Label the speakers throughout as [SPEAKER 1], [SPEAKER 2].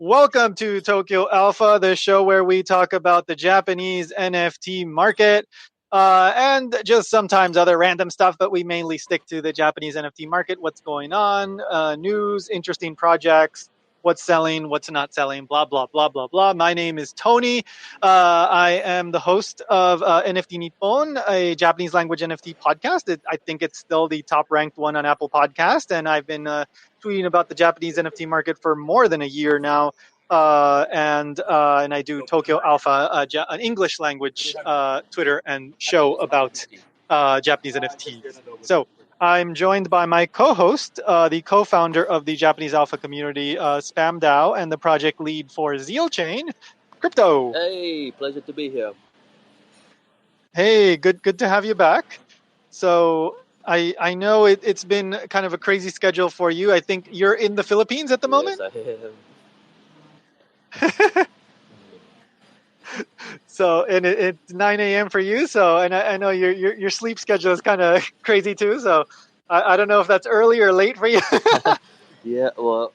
[SPEAKER 1] Welcome to Tokyo Alpha, the show where we talk about the Japanese NFT market and just sometimes other random stuff, but we mainly stick to the Japanese NFT market, what's going on, news, interesting projects, what's selling, what's not selling, blah, blah, blah, blah, blah. My name is Tony. I am the host of NFT Nippon, a Japanese language NFT podcast. I think it's still the top ranked one on Apple Podcast, and I've been tweeting about the Japanese NFT market for more than a year now. And I do Tokyo Alpha, an English language Twitter and show about Japanese NFTs. So I'm joined by my co-host, the co-founder of the Japanese Alpha community, Spam DAO, and the project lead for Zeal Chain, Crypto.
[SPEAKER 2] Hey, pleasure to be here.
[SPEAKER 1] Hey, good to have you back. So I know it's been kind of a crazy schedule for you. I think you're in the Philippines at the moment.
[SPEAKER 2] Yes, I am.
[SPEAKER 1] So and it's 9 a.m. for you. So and I know your sleep schedule is kind of crazy too. So I don't know if that's early or late for you.
[SPEAKER 2] Yeah, well,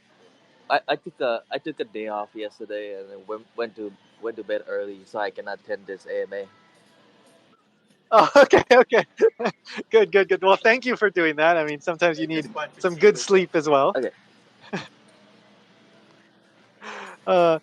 [SPEAKER 2] I took a day off yesterday and then went to bed early so I can attend this AMA.
[SPEAKER 1] Oh, okay. Good. Well, thank you for doing that. I mean, sometimes you need some good sleep as well.
[SPEAKER 2] Okay.
[SPEAKER 1] Uh,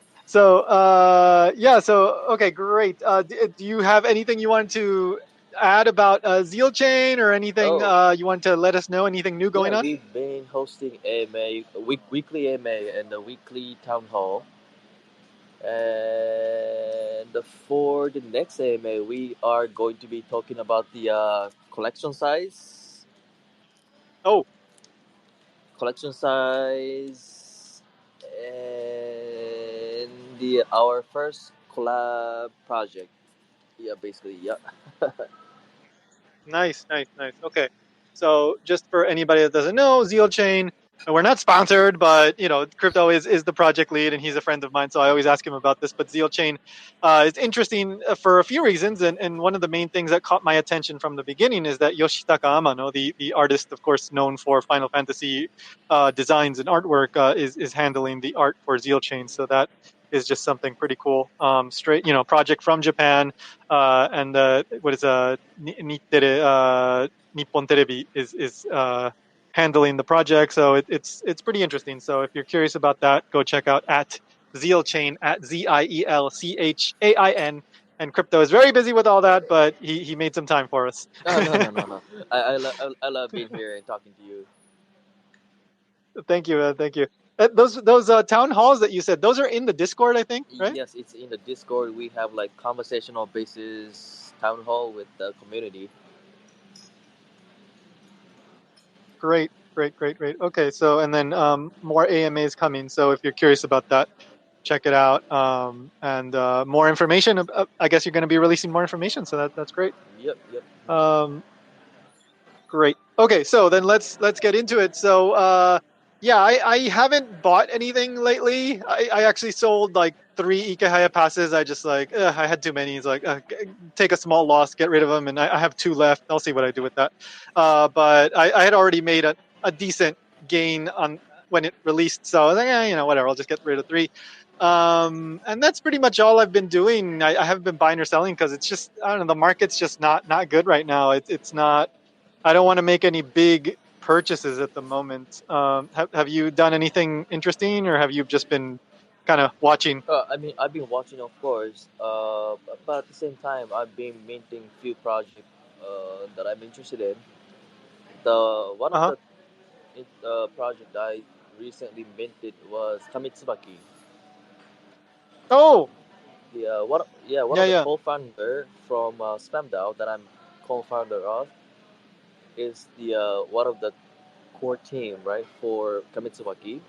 [SPEAKER 1] yeah. So okay, great. Do you have anything you want to add about Zeal Chain or anything
[SPEAKER 2] Oh,
[SPEAKER 1] you want to let us know? Anything new
[SPEAKER 2] yeah,
[SPEAKER 1] going on?
[SPEAKER 2] we've been hosting AMA, weekly AMA and a weekly town hall. And for the next AMA, we are going to be talking about the
[SPEAKER 1] Oh,
[SPEAKER 2] collection size, and the our first collab project. Yeah, basically, yeah.
[SPEAKER 1] nice. Okay. So just for anybody that doesn't know, Zeal Chain, and we're not sponsored, but Crypto is the project lead, and he's a friend of mine, so I always ask him about this. But Zeal Chain is interesting for a few reasons, and one of the main things that caught my attention from the beginning is that Yoshitaka Amano, the artist, of course, known for Final Fantasy designs and artwork, is handling the art for Zeal Chain. So that is just something pretty cool. Straight, project from Japan, and what is Nippon Terebi is handling the project, so it's pretty interesting. So if you're curious about that, go check out at Zealchain at ZIELCHAIN. And Crypto is very busy with all that, but he made some time for us.
[SPEAKER 2] Oh, no. I love being here and talking to you.
[SPEAKER 1] Thank you, thank you. Those town halls that you said, those are in the Discord, I think, right?
[SPEAKER 2] Yes, it's in the Discord. We have like conversational basis town hall with the community.
[SPEAKER 1] Great. Okay, so and then more AMAs coming. So if you're curious about that, check it out. And more information. I guess you're going to be releasing more information, so that's great.
[SPEAKER 2] Yep.
[SPEAKER 1] Um, great. Okay, so then let's get into it. So yeah, I haven't bought anything lately. I actually sold like 3 Ikehaya passes. I just like I had too many. It's like take a small loss, get rid of them, and I have 2 left. I'll see what I do with that. But I had already made a decent gain on when it released, so I was like, whatever. I'll just get rid of 3. And that's pretty much all I've been doing. I haven't been buying or selling because it's just I don't know. The market's just not good right now. It's not. I don't want to make any big purchases at the moment. Have you done anything interesting, or have you just been kind of watching?
[SPEAKER 2] I mean, I've been watching, of course, but at the same time, I've been minting few projects that I'm interested in. The one
[SPEAKER 1] Uh
[SPEAKER 2] of
[SPEAKER 1] huh.
[SPEAKER 2] the project I recently minted was Kamitsubaki.
[SPEAKER 1] Oh,
[SPEAKER 2] One of the
[SPEAKER 1] yeah.
[SPEAKER 2] co-founder from SpamDAO that I'm co-founder of is the one of the core team, right, for Kamitsubaki,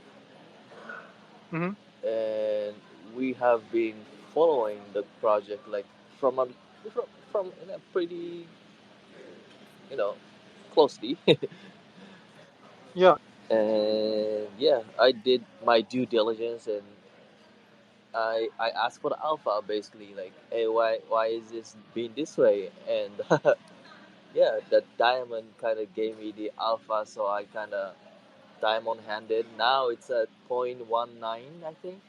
[SPEAKER 1] Hmm.
[SPEAKER 2] and we have been following the project like from a from in a pretty you know closely.
[SPEAKER 1] Yeah.
[SPEAKER 2] And yeah, I did my due diligence and I asked for the alpha basically like, hey, why is this being this way? And yeah, the diamond kind of gave me the alpha, so I kind of diamond handed. Now it's at 0.19, I think.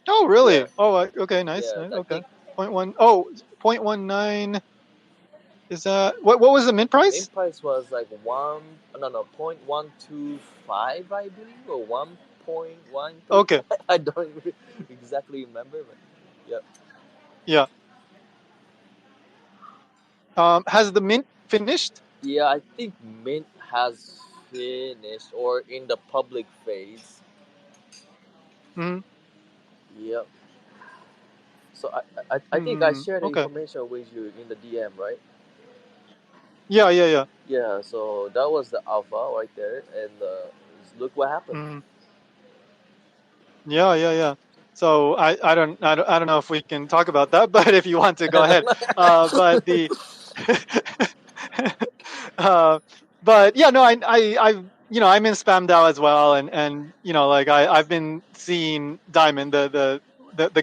[SPEAKER 1] Oh,
[SPEAKER 2] Yeah,
[SPEAKER 1] really? Oh, okay, nice,
[SPEAKER 2] yeah.
[SPEAKER 1] nice.
[SPEAKER 2] I
[SPEAKER 1] Okay.
[SPEAKER 2] think
[SPEAKER 1] Point one. Oh, 0.19. Is that what was the mint
[SPEAKER 2] main
[SPEAKER 1] price?
[SPEAKER 2] price was like one, no, no, 0.125, I believe, or 1.135.
[SPEAKER 1] Okay.
[SPEAKER 2] I don't exactly remember, but yeah.
[SPEAKER 1] Yeah. Has the mint finished?
[SPEAKER 2] Yeah, I think Mint has finished or in the public phase.
[SPEAKER 1] Mm-hmm.
[SPEAKER 2] Yep. So I think I
[SPEAKER 1] Mm,
[SPEAKER 2] shared the
[SPEAKER 1] okay.
[SPEAKER 2] information with you in the DM, right?
[SPEAKER 1] Yeah, yeah, yeah.
[SPEAKER 2] Yeah. So that was the alpha right there, and look what happened.
[SPEAKER 1] Mm, yeah, yeah, yeah. So I don't know if we can talk about that, but if you want to, go ahead. But the uh, but yeah, no, I've I'm in spam DAO as well, and like I've been seeing Diamond, the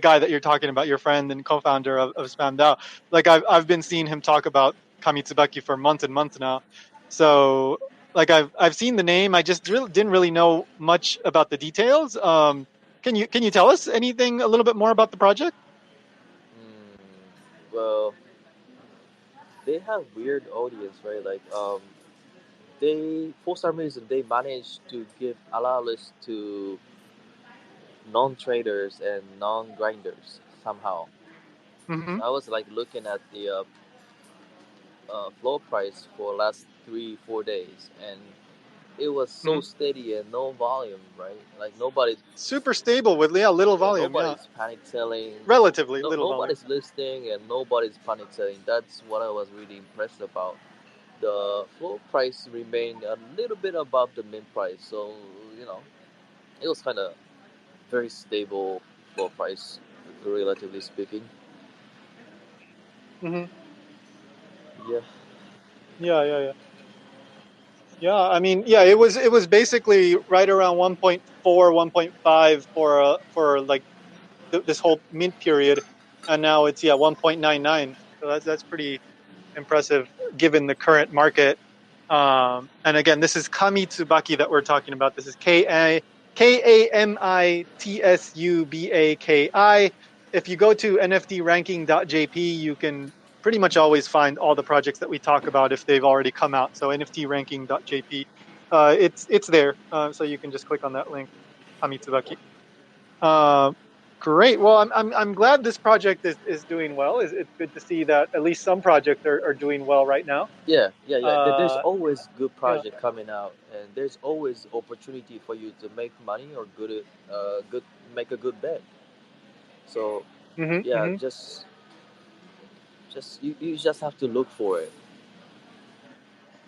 [SPEAKER 1] guy that you're talking about, your friend and co-founder of spam DAO. Like I've been seeing him talk about Kamitsubaki for months and months now. So like I've seen the name. I just didn't really know much about the details. Can you tell us anything a little bit more about the project?
[SPEAKER 2] Well, they have weird audience, right? Like they for some reason they managed to give allowance to non-traders and non-grinders somehow.
[SPEAKER 1] Mm-hmm.
[SPEAKER 2] I was like looking at the floor price for last 3 4 days, and it was so
[SPEAKER 1] Mm-hmm.
[SPEAKER 2] steady and no volume, right? Like nobody,
[SPEAKER 1] Super stable with, yeah, little
[SPEAKER 2] yeah,
[SPEAKER 1] volume. Yeah,
[SPEAKER 2] nobody's panic selling,
[SPEAKER 1] relatively
[SPEAKER 2] no,
[SPEAKER 1] little volume.
[SPEAKER 2] nobody's listing, and nobody's panic selling. That's what I was really impressed about. The floor price remained a little bit above the min price, so you know it was kind of very stable floor price, relatively speaking.
[SPEAKER 1] Mm-hmm.
[SPEAKER 2] Yeah.
[SPEAKER 1] Yeah, yeah, yeah. Yeah, I mean, yeah, it was basically right around 1.4, 1.5 for like this whole mint period, and now it's, yeah, 1.99. So that's pretty impressive given the current market. And again, this is Kamitsubaki that we're talking about. This is Kamitzubaki. If you go to nftranking.jp, you can pretty much always find all the projects that we talk about if they've already come out. So nftranking.jp, it's there. So you can just click on that link, Kamitsubaki. Uh, Great. Well, I'm glad this project is doing well. It's good to see that at least some projects are doing well right now.
[SPEAKER 2] Yeah, yeah, yeah. There's
[SPEAKER 1] Uh,
[SPEAKER 2] always good
[SPEAKER 1] yeah.
[SPEAKER 2] project coming out, and there's always opportunity for you to make money or good make a good bet. So
[SPEAKER 1] Hmm.
[SPEAKER 2] yeah,
[SPEAKER 1] Hmm.
[SPEAKER 2] just you just have to look for it.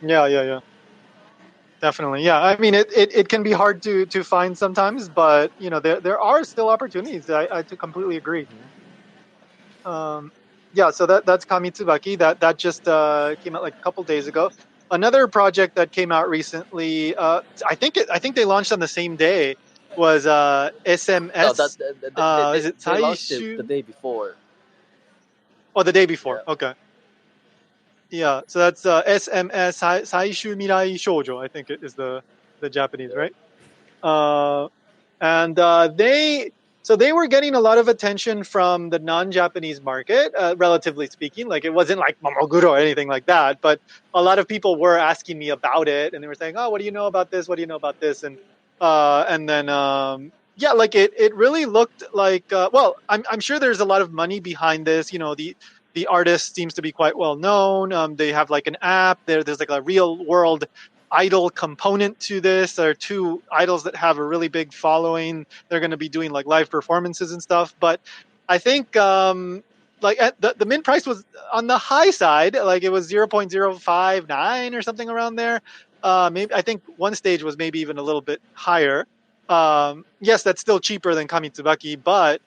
[SPEAKER 1] Yeah, yeah, yeah. Definitely. Yeah. I mean, it can be hard to find sometimes, but there are still opportunities. I completely agree. Um, yeah. So that's Kamitsubaki. That just came out like a couple days ago. Another project that came out recently, I think they launched on the same day, was
[SPEAKER 2] No, that
[SPEAKER 1] SMS. Is it
[SPEAKER 2] they launched it the
[SPEAKER 1] Saishu?
[SPEAKER 2] day before.
[SPEAKER 1] Oh, the day before.
[SPEAKER 2] Yeah,
[SPEAKER 1] Okay. Yeah. So that's SMS, Saishu Mirai Shojo, I think it is the Japanese,
[SPEAKER 2] yeah.
[SPEAKER 1] right? Uh, and they were getting a lot of attention from the non-Japanese market, relatively speaking. Like, it wasn't like Momoguro or anything like that, but a lot of people were asking me about it, and they were saying, "Oh, what do you know about this? What do you know about this?" And then yeah, like it really looked like, well, I'm sure there's a lot of money behind this. The artist seems to be quite well known. They have like an app. There's like a real world idol component to this. There are two idols that have a really big following. They're going to be doing like live performances and stuff. But I think like at the min price was on the high side. Like, it was 0.059 or something around there. Maybe I think one stage was maybe even a little bit higher. Yes, that's still cheaper than Kamitsubaki, but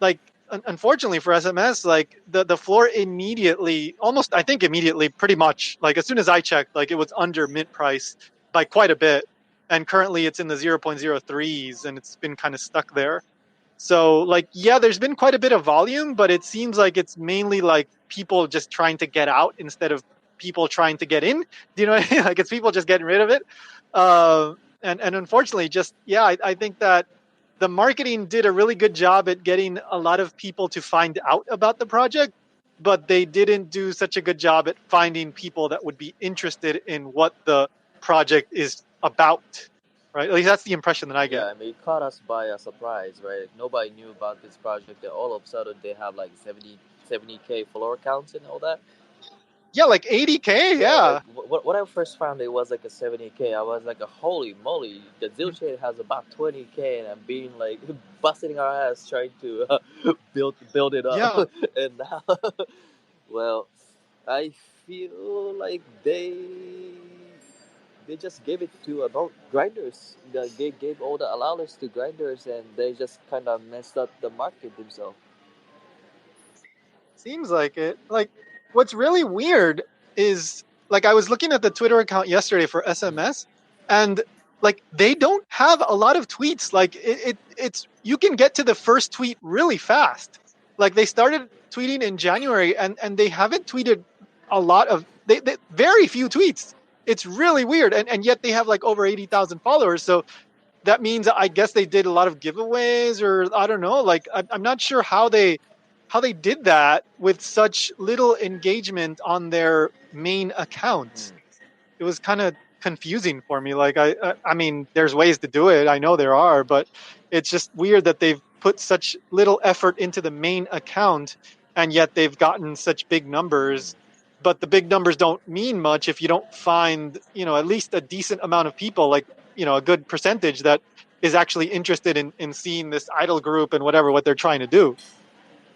[SPEAKER 1] like, unfortunately for SMS, like the floor immediately, almost, I think immediately, pretty much, like as soon as I checked, like it was under mint price by quite a bit, and currently it's in the 0.03s, and it's been kind of stuck there. So, like, yeah, there's been quite a bit of volume, but it seems like it's mainly like people just trying to get out instead of people trying to get in. Do you know what I mean? Like, it's people just getting rid of it. And unfortunately, just, yeah, I think that the marketing did a really good job at getting a lot of people to find out about the project, but they didn't do such a good job at finding people that would be interested in what the project is about. Right? At least that's the impression that I get.
[SPEAKER 2] Yeah, I mean, it caught us by a surprise, right? Like, nobody knew about this project, and all of a sudden they have like 70K follower counts and all that.
[SPEAKER 1] Yeah, like 80K.
[SPEAKER 2] Yeah, like
[SPEAKER 1] Yeah.
[SPEAKER 2] what I first found, it was like a 70K. I was like, holy moly, the Zilchan has about 20K, and I'm being like busting our ass trying to build it up,
[SPEAKER 1] Yeah.
[SPEAKER 2] and now, well, I feel like they just gave it to adult grinders. They gave all the allowance to grinders, and they just kind of messed up the market themselves.
[SPEAKER 1] Seems like it. Like, what's really weird is, like, I was looking at the Twitter account yesterday for SMS, and like they don't have a lot of tweets. Like it's you can get to the first tweet really fast. Like they started tweeting in January, and they haven't tweeted a lot of they very few tweets. It's really weird, and yet they have like over 80,000 followers. So that means I guess they did a lot of giveaways, or I don't know. Like I'm not sure how they did that with such little engagement on their main account.
[SPEAKER 2] Hmm.
[SPEAKER 1] It was kind of confusing for me. Like I mean, there's ways to do it. I know there are, but it's just weird that they've put such little effort into the main account, and yet they've gotten such big numbers. But the big numbers don't mean much if you don't find, at least a decent amount of people, like, a good percentage that is actually interested in seeing this idol group and what they're trying to do.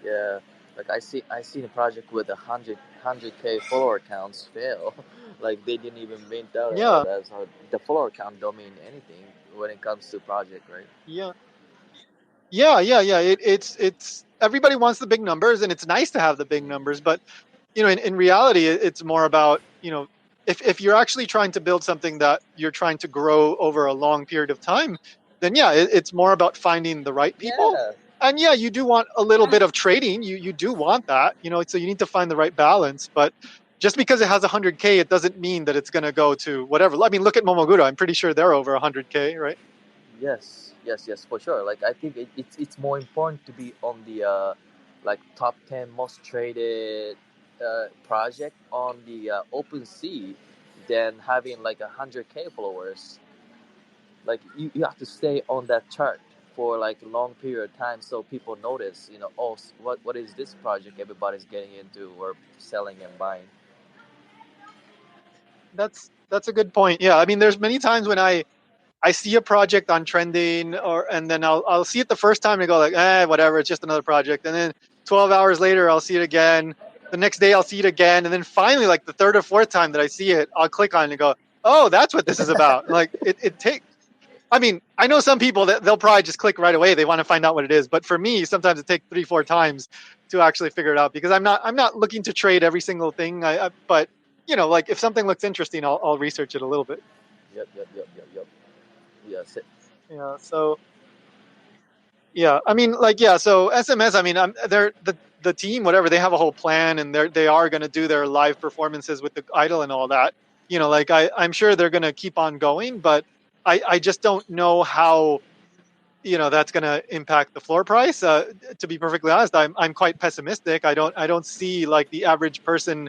[SPEAKER 2] Yeah, like I seen a project with 100K follower counts fail. Like they didn't even mint out.
[SPEAKER 1] Yeah,
[SPEAKER 2] That's how the follower count don't mean anything when it comes to project, right?
[SPEAKER 1] yeah. Yeah. It's everybody wants the big numbers, and it's nice to have the big numbers, but in reality, it's more about if you're actually trying to build something that you're trying to grow over a long period of time, then yeah, it's more about finding the right people.
[SPEAKER 2] Yeah,
[SPEAKER 1] And yeah, you do want a little bit of trading. You do want that, so you need to find the right balance. But just because it has 100K, it doesn't mean that it's going to go to whatever. I mean, look at Momoguro. I'm pretty sure they're over 100K, right?
[SPEAKER 2] yes, for sure. Like I think it's more important to be on the like top 10 most traded project on the open sea than having like 100K followers. Like you have to stay on that chart for like a long period of time so people notice, oh, what is this project everybody's getting into or selling and buying.
[SPEAKER 1] That's a good point. Yeah, I mean, there's many times when I see a project on trending, and then I'll see it the first time and go like, whatever, it's just another project. And then 12 hours later, I'll see it again. The next day, I'll see it again, and then finally, like the third or fourth time that I see it, I'll click on it and go, oh, that's what this is about. Like it takes. I mean, I know some people that they'll probably just click right away. They want to find out what it is. But for me, sometimes it takes 3, 4 times to actually figure it out, because I'm not looking to trade every single thing. But like if something looks interesting, I'll research it a little bit.
[SPEAKER 2] Yep. Yes.
[SPEAKER 1] Yeah. So yeah, I mean, like, yeah. So SMS, I mean, they're the team, whatever. They have a whole plan, and they are going to do their live performances with the idol and all that. Like I'm sure they're going to keep on going, but I just don't know how that's going to impact the floor price. To be perfectly honest, I'm quite pessimistic. I don't see like the average person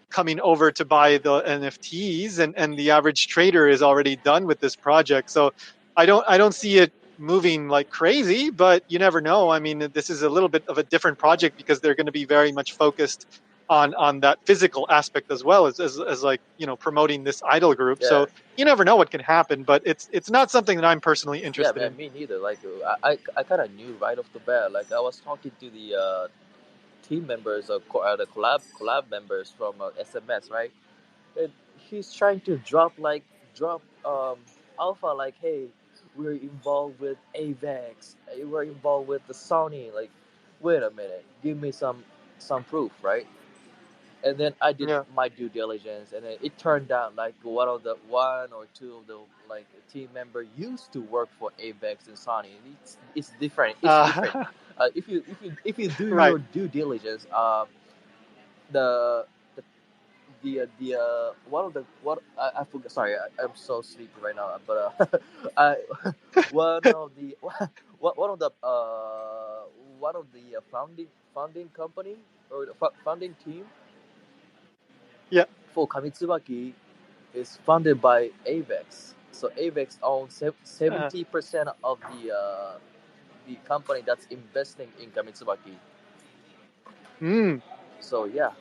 [SPEAKER 1] coming over to buy the NFTs, and the average trader is already done with this project. So I don't see it moving like crazy, but you never know. I mean, this is a little bit of a different project because they're going to be very much focused on that physical aspect as well as like promoting this idol group.
[SPEAKER 2] Yeah.
[SPEAKER 1] So you never know what can happen, but it's not something that I'm personally
[SPEAKER 2] Yeah,
[SPEAKER 1] interested
[SPEAKER 2] man,
[SPEAKER 1] in.
[SPEAKER 2] me neither. Like I kind of knew right off the bat. Like I was talking to the team members or the collab members from SMS, right? And he's trying to drop alpha, like, hey, we're involved with Avex, hey, we're involved with the Sony. Like, wait a minute, give me some proof, right? And then I did
[SPEAKER 1] Yeah.
[SPEAKER 2] my due diligence, and then it turned out like one or two of the like team member used to work for Avex and Sony. It's different. It's different.
[SPEAKER 1] Uh,
[SPEAKER 2] If you do
[SPEAKER 1] right.
[SPEAKER 2] your due diligence, the the one of the what I forgot. Sorry, I'm so sleepy right now. But I one of the one of the founding company or the founding team
[SPEAKER 1] Yeah.
[SPEAKER 2] for Kamitsubaki is funded by Avex. So Avex owns
[SPEAKER 1] Uh,
[SPEAKER 2] 70% of the company that's investing in Kamitsubaki.
[SPEAKER 1] mm,
[SPEAKER 2] So yeah,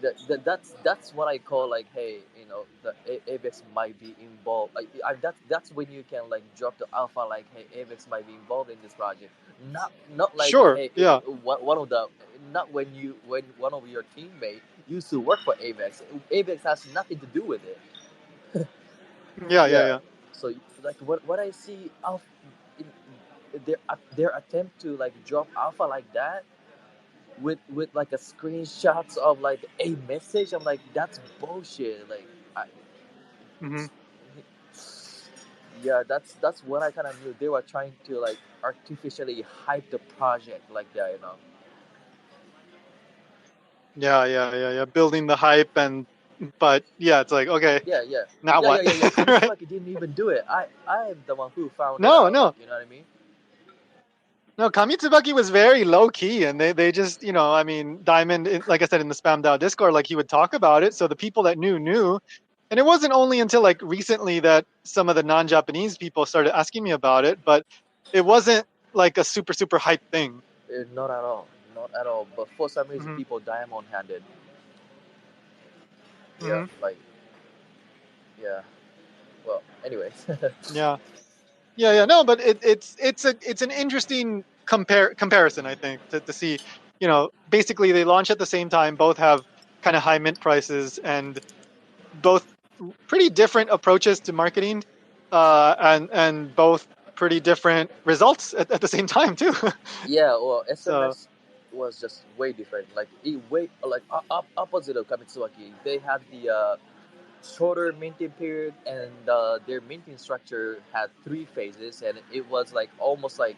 [SPEAKER 2] that's what I call like, hey, the Avex might be involved. That's when you can like drop the alpha, like, hey, Avex might be involved in this project. Not like,
[SPEAKER 1] sure.
[SPEAKER 2] hey,
[SPEAKER 1] Yeah.
[SPEAKER 2] one of the not when one of your teammates used to work for Avex. Avex has nothing to do with it.
[SPEAKER 1] Yeah. Yeah.
[SPEAKER 2] Yeah.
[SPEAKER 1] Yeah.
[SPEAKER 2] So like what I see alpha, in, their attempt to like drop alpha like that with like a screenshots of like a message. I'm like, that's bullshit. Like, I,
[SPEAKER 1] Hmm.
[SPEAKER 2] yeah, that's what I kind of knew. They were trying to like artificially hype the project like that.
[SPEAKER 1] Yeah. Yeah. Yeah. Yeah. Building the hype but yeah, it's like, okay,
[SPEAKER 2] Yeah, yeah,
[SPEAKER 1] now
[SPEAKER 2] yeah, yeah,
[SPEAKER 1] what?
[SPEAKER 2] yeah, yeah.
[SPEAKER 1] Right?
[SPEAKER 2] Kamitsubaki didn't even do it. I'm the one who found it
[SPEAKER 1] No,
[SPEAKER 2] out.
[SPEAKER 1] no.
[SPEAKER 2] You know what I mean?
[SPEAKER 1] No, Kamitsubaki was very low key, and they just, I mean, Diamond, like I said in the Spam Dow Discord, like he would talk about it, so the people that knew, and it wasn't only until like recently that some of the non-Japanese people started asking me about it, but it wasn't like a super super hype thing.
[SPEAKER 2] Not at all, not at all. But for some reason,
[SPEAKER 1] Hmm.
[SPEAKER 2] people diamond handed. Yeah,
[SPEAKER 1] Hmm.
[SPEAKER 2] like, yeah. Well, anyways.
[SPEAKER 1] Yeah, yeah, yeah. No, but it's an interesting comparison, I think, to see, basically they launch at the same time, both have kind of high mint prices, and both pretty different approaches to marketing, and both pretty different results at the same time too.
[SPEAKER 2] Yeah, well,
[SPEAKER 1] So
[SPEAKER 2] SMS was just way different. Like, way like opposite of Kamitsubaki. They had the shorter minting period, and their minting structure had three phases, and it was like almost like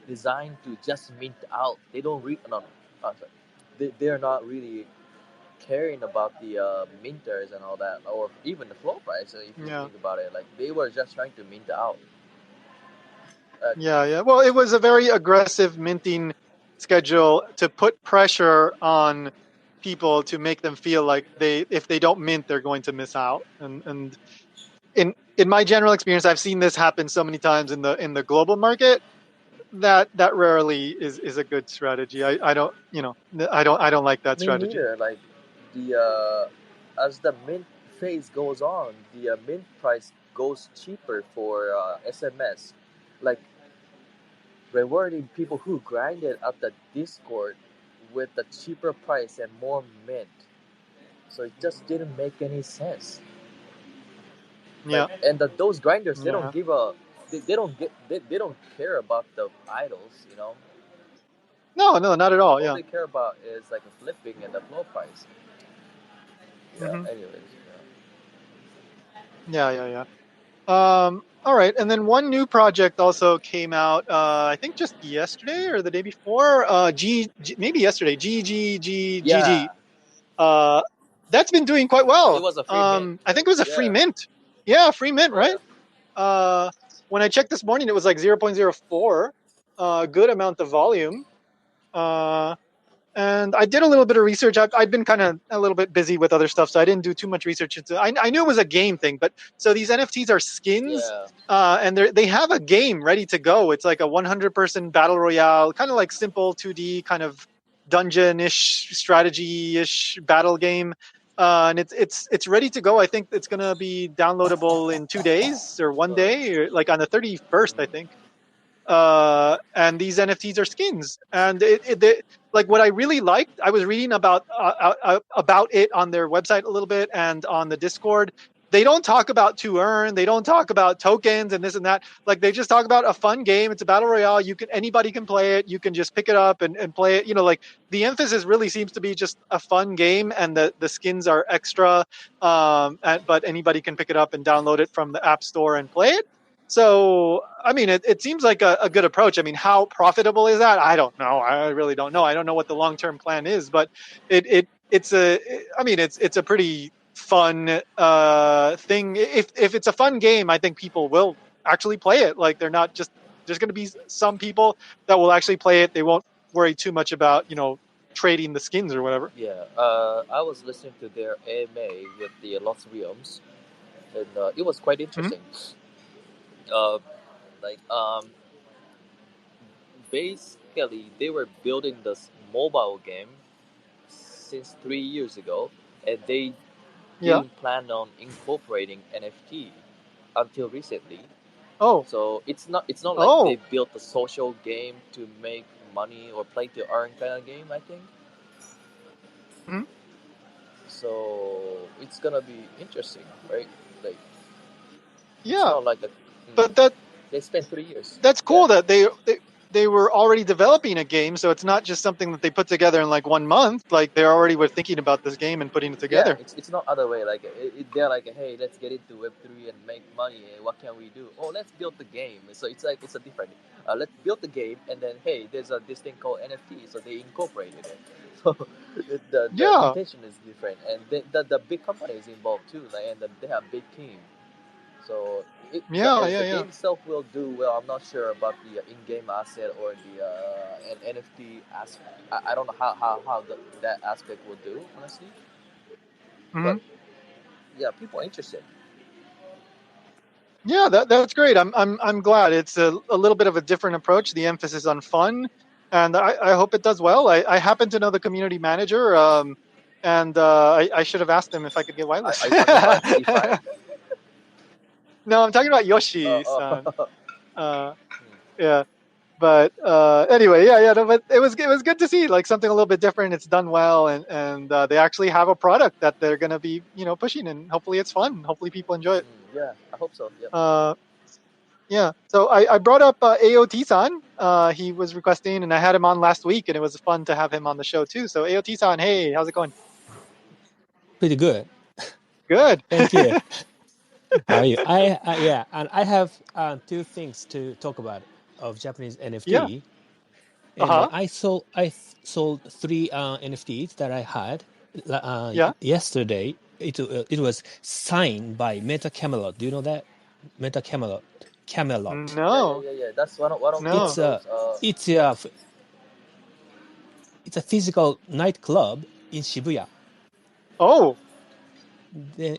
[SPEAKER 2] designed to just mint out. They don't read no, no, sorry. They're not really caring about the minters and all that, or even the floor price. So if you
[SPEAKER 1] yeah,
[SPEAKER 2] think about it, like they were just trying to mint out. Uh,
[SPEAKER 1] yeah, yeah. Well, it was a very aggressive minting schedule to put pressure on people to make them feel like if they don't mint, they're going to miss out. And in my general experience, I've seen this happen so many times in the global market that rarely is a good strategy. I don't, I don't like that
[SPEAKER 2] Me
[SPEAKER 1] strategy.
[SPEAKER 2] neither. Like the as the mint phase goes on, the mint price goes cheaper for SMS, like rewarding people who grinded up the Discord with the cheaper price and more mint. So it just didn't make any sense. Like,
[SPEAKER 1] Yeah,
[SPEAKER 2] and those grinders, they don't
[SPEAKER 1] yeah.
[SPEAKER 2] give a they don't they don't care about the idols.
[SPEAKER 1] No, no, not at all.
[SPEAKER 2] All
[SPEAKER 1] Yeah.
[SPEAKER 2] they care about is like a flipping and the floor price. Yeah.
[SPEAKER 1] Hmm.
[SPEAKER 2] Anyways.
[SPEAKER 1] Yeah, yeah, yeah. All right, and then one new project also came out. I think just yesterday or the day before. Maybe yesterday. GGGGG.
[SPEAKER 2] Yeah.
[SPEAKER 1] Uh, that's been doing quite
[SPEAKER 2] It
[SPEAKER 1] well.
[SPEAKER 2] was a free mint,
[SPEAKER 1] I think
[SPEAKER 2] right?
[SPEAKER 1] it was a free
[SPEAKER 2] Yeah.
[SPEAKER 1] mint. Yeah, free mint,
[SPEAKER 2] Yeah.
[SPEAKER 1] right? Uh, when I checked this morning, it was like 0.04. Good amount of volume. Uh, and I did a little bit of research. I've been kind of a little bit busy with other stuff, so I didn't do too much research into. I knew it was a game thing, but so these NFTs are skins,
[SPEAKER 2] Yeah.
[SPEAKER 1] and they have a game ready to go. It's like a 100-person battle royale, kind of like simple 2D kind of dungeon-ish, strategy-ish battle game. And it's ready to go. I think it's gonna be downloadable in 2 days or one
[SPEAKER 2] Uh,
[SPEAKER 1] day, or like on the 31st, I
[SPEAKER 2] mm,
[SPEAKER 1] think. And these NFTs are skins. And like what I really liked, I was reading about it on their website a little bit and on the Discord. They don't talk about to earn. They don't talk about tokens and this and that. Like they just talk about a fun game. It's a battle royale. Anybody can play it. You can just pick it up and play it. Like the emphasis really seems to be just a fun game, and the skins are extra. But anybody can pick it up and download it from the App Store and play it. So, I mean, it seems like a good approach. I mean, how profitable is that? I don't know. I really don't know. I don't know what the long term plan is, but I mean, it's a pretty fun thing. If it's a fun game, I think people will actually play it. Like they're not just there's going to be some people that will actually play it. They won't worry too much about trading the skins or whatever.
[SPEAKER 2] Yeah, I was listening to their AMA with the Lost Realms, and it was quite
[SPEAKER 1] Mm-hmm.
[SPEAKER 2] interesting. Uh, like basically, they were building this mobile game since 3 years ago, and they
[SPEAKER 1] Yeah.
[SPEAKER 2] didn't plan on incorporating NFT until recently.
[SPEAKER 1] Oh.
[SPEAKER 2] So it's not like they
[SPEAKER 1] Oh.
[SPEAKER 2] built a social game to make money or play to earn kind of game. I think
[SPEAKER 1] Mhm.
[SPEAKER 2] so. It's gonna be interesting, right? Like it's
[SPEAKER 1] Yeah.
[SPEAKER 2] not like a.
[SPEAKER 1] But
[SPEAKER 2] They spent 3 years.
[SPEAKER 1] that's
[SPEAKER 2] Yeah.
[SPEAKER 1] cool that they were already developing a game, so it's not just something that they put together in like 1 month. Like they already were thinking about this game and putting it
[SPEAKER 2] Yeah,
[SPEAKER 1] together.
[SPEAKER 2] it's not other way. Like they're like, hey, let's get into Web3 and make money. What can we do? Oh, let's build the game. So it's like it's a different. Let's build the game, and then hey, there's this thing called NFT. So they incorporated it. So the
[SPEAKER 1] Yeah.
[SPEAKER 2] intention is different, and the big company is involved too. Like, and they have big team. So
[SPEAKER 1] Yeah.
[SPEAKER 2] the
[SPEAKER 1] Yeah. Yeah.
[SPEAKER 2] game itself will do well. I'm not sure about the in-game asset or the an NFT aspect. I don't know how that aspect will do honestly, but
[SPEAKER 1] Hmm.
[SPEAKER 2] yeah, people are interested.
[SPEAKER 1] Yeah. That's great. I'm glad it's a little bit of a different approach. The emphasis on fun, and I hope it does well. I happen to know the community manager. And I should have asked him if I could get
[SPEAKER 2] Are
[SPEAKER 1] whitelist.
[SPEAKER 2] you talking about DeFi?
[SPEAKER 1] No, I'm talking about
[SPEAKER 2] Uh,
[SPEAKER 1] Yoshi-san.
[SPEAKER 2] uh,
[SPEAKER 1] Uh, yeah. But anyway, yeah. No, but it was good to see like something a little bit different. It's done well, and they actually have a product that they're gonna be pushing, and hopefully it's fun. Hopefully people enjoy it.
[SPEAKER 2] yeah, I hope so. Yep.
[SPEAKER 1] Uh, yeah. So I brought up AOT-san. He was requesting, and I had him on last week, and it was fun to have him on the show too. So AOT-san, hey, how's it going?
[SPEAKER 3] Pretty good.
[SPEAKER 1] Good.
[SPEAKER 3] Thank you. How are you? Yeah, and I have two things to talk about of Japanese
[SPEAKER 1] Yeah.
[SPEAKER 3] NFT. And
[SPEAKER 1] Uh-huh.
[SPEAKER 3] I sold three NFTs that I had
[SPEAKER 1] Yeah.
[SPEAKER 3] yesterday. It was signed by Meta Camelot. Do you know that Meta Camelot? Camelot.
[SPEAKER 1] No.
[SPEAKER 2] Yeah. That's one of
[SPEAKER 3] It's
[SPEAKER 1] No.
[SPEAKER 3] a
[SPEAKER 2] those.
[SPEAKER 3] it's a it's a physical nightclub in Shibuya.
[SPEAKER 1] Oh.
[SPEAKER 3] Then